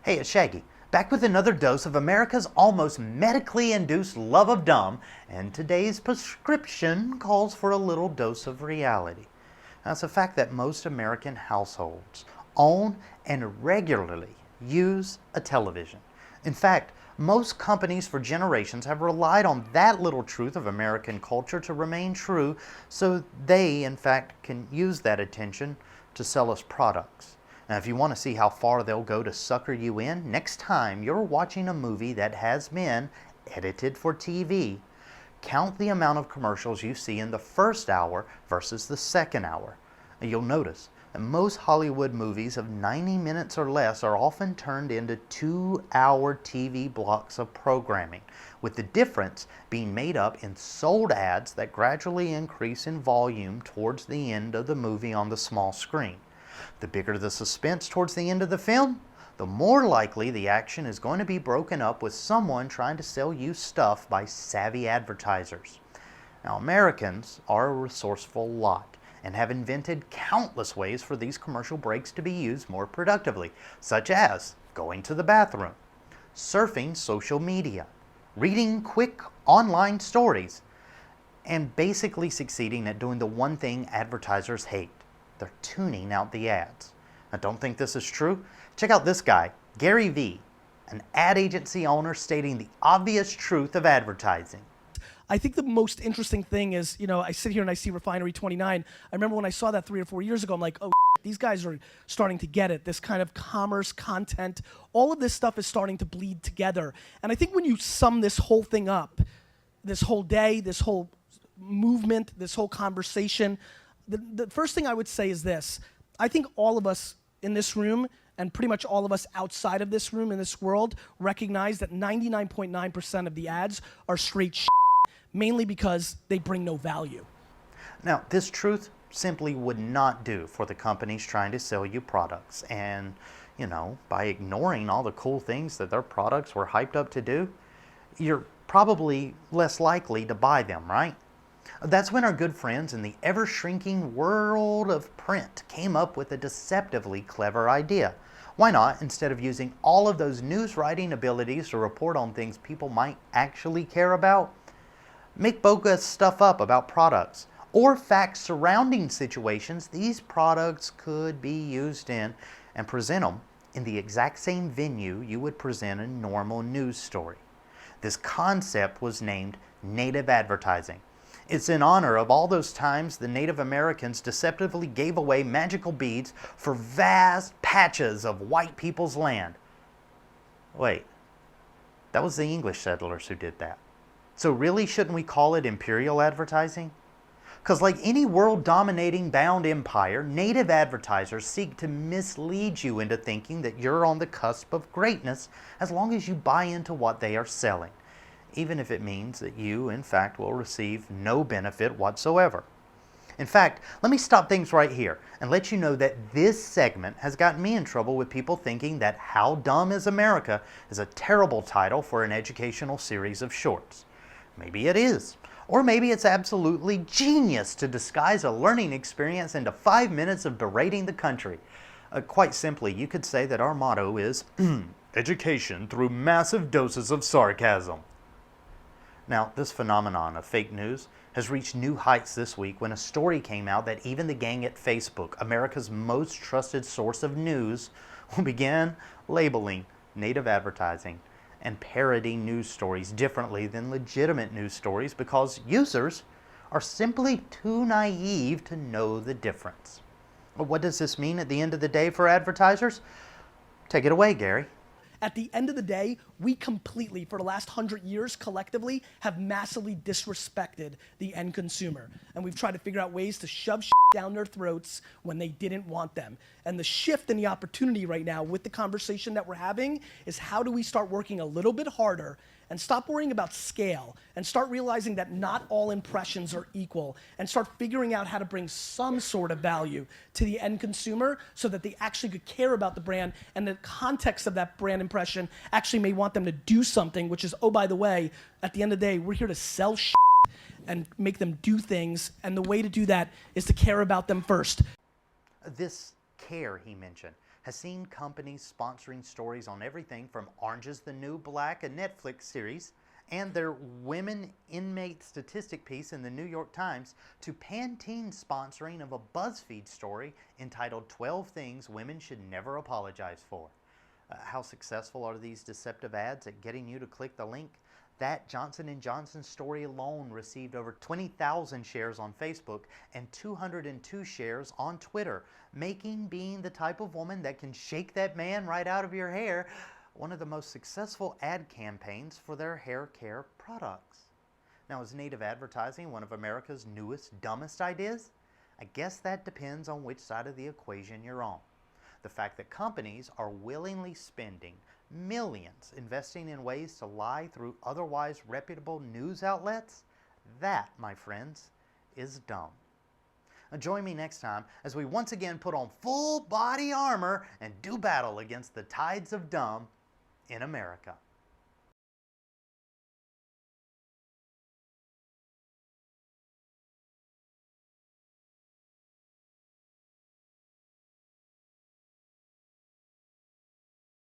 Hey, it's Shaggy, back with another dose of America's almost medically induced love of dumb, and today's prescription calls for a little dose of reality. Now, it's a fact that most American households own and regularly use a television. In fact, most companies for generations have relied on that little truth of American culture to remain true, so they, in fact, can use that attention to sell us products. Now, if you want to see how far they'll go to sucker you in, next time you're watching a movie that has been edited for TV, count the amount of commercials you see in the first hour versus the second hour. And you'll notice that most Hollywood movies of 90 minutes or less are often turned into 2-hour TV blocks of programming, with the difference being made up in sold ads that gradually increase in volume towards the end of the movie on the small screen. The bigger the suspense towards the end of the film, the more likely the action is going to be broken up with someone trying to sell you stuff by savvy advertisers. Now, Americans are a resourceful lot and have invented countless ways for these commercial breaks to be used more productively, such as going to the bathroom, surfing social media, reading quick online stories, and basically succeeding at doing the one thing advertisers hate. They're tuning out the ads. Now, don't think this is true? Check out this guy, Gary Vee, an ad agency owner stating the obvious truth of advertising. I think the most interesting thing is, I sit here and I see Refinery 29. I remember when I saw that 3 or 4 years ago, I'm like, oh, these guys are starting to get it. This kind of commerce, content, all of this stuff is starting to bleed together. And I think when you sum this whole thing up, this whole day, this whole movement, this whole conversation, the first thing I would say is this. I think all of us in this room and pretty much all of us outside of this room in this world recognize that 99.9% of the ads are straight shit, mainly because they bring no value. Now, this truth simply would not do for the companies trying to sell you products. And, by ignoring all the cool things that their products were hyped up to do, you're probably less likely to buy them, right? That's when our good friends in the ever-shrinking world of print came up with a deceptively clever idea. Why not, instead of using all of those news writing abilities to report on things people might actually care about, make bogus stuff up about products or facts surrounding situations these products could be used in, and present them in the exact same venue you would present a normal news story. This concept was named native advertising. It's in honor of all those times the Native Americans deceptively gave away magical beads for vast patches of white people's land. Wait, that was the English settlers who did that. So really, shouldn't we call it imperial advertising? Because like any world-dominating bound empire, native advertisers seek to mislead you into thinking that you're on the cusp of greatness as long as you buy into what they are selling, even if it means that you, in fact, will receive no benefit whatsoever. In fact, let me stop things right here and let you know that this segment has gotten me in trouble with people thinking that How Dumb is America is a terrible title for an educational series of shorts. Maybe it is. Or maybe it's absolutely genius to disguise a learning experience into 5 minutes of berating the country. Quite simply, you could say that our motto is education through massive doses of sarcasm. Now, this phenomenon of fake news has reached new heights this week when a story came out that even the gang at Facebook, America's most trusted source of news, will begin labeling native advertising and parodying news stories differently than legitimate news stories because users are simply too naive to know the difference. What does this mean at the end of the day for advertisers? Take it away, Gary. At the end of the day, we completely, for the last 100 years, collectively, have massively disrespected the end consumer. And we've tried to figure out ways to shove shit down their throats when they didn't want them. And the shift and the opportunity right now with the conversation that we're having is how do we start working a little bit harder and stop worrying about scale and start realizing that not all impressions are equal and start figuring out how to bring some sort of value to the end consumer so that they actually could care about the brand and the context of that brand impression actually may want them to do something, which is, oh, by the way, at the end of the day, we're here to sell shit and make them do things, and the way to do that is to care about them first. This care he mentioned has seen companies sponsoring stories on everything from Orange is the New Black, a Netflix series, and their women inmate statistic piece in the New York Times, to Pantene sponsoring of a BuzzFeed story entitled 12 Things Women Should Never Apologize For. How successful are these deceptive ads at getting you to click the link? That Johnson & Johnson story alone received over 20,000 shares on Facebook and 202 shares on Twitter, making being the type of woman that can shake that man right out of your hair one of the most successful ad campaigns for their hair care products. Now, is native advertising one of America's newest, dumbest ideas? I guess that depends on which side of the equation you're on. The fact that companies are willingly spending millions investing in ways to lie through otherwise reputable news outlets, that, my friends, is dumb. Now join me next time as we once again put on full body armor and do battle against the tides of dumb in America.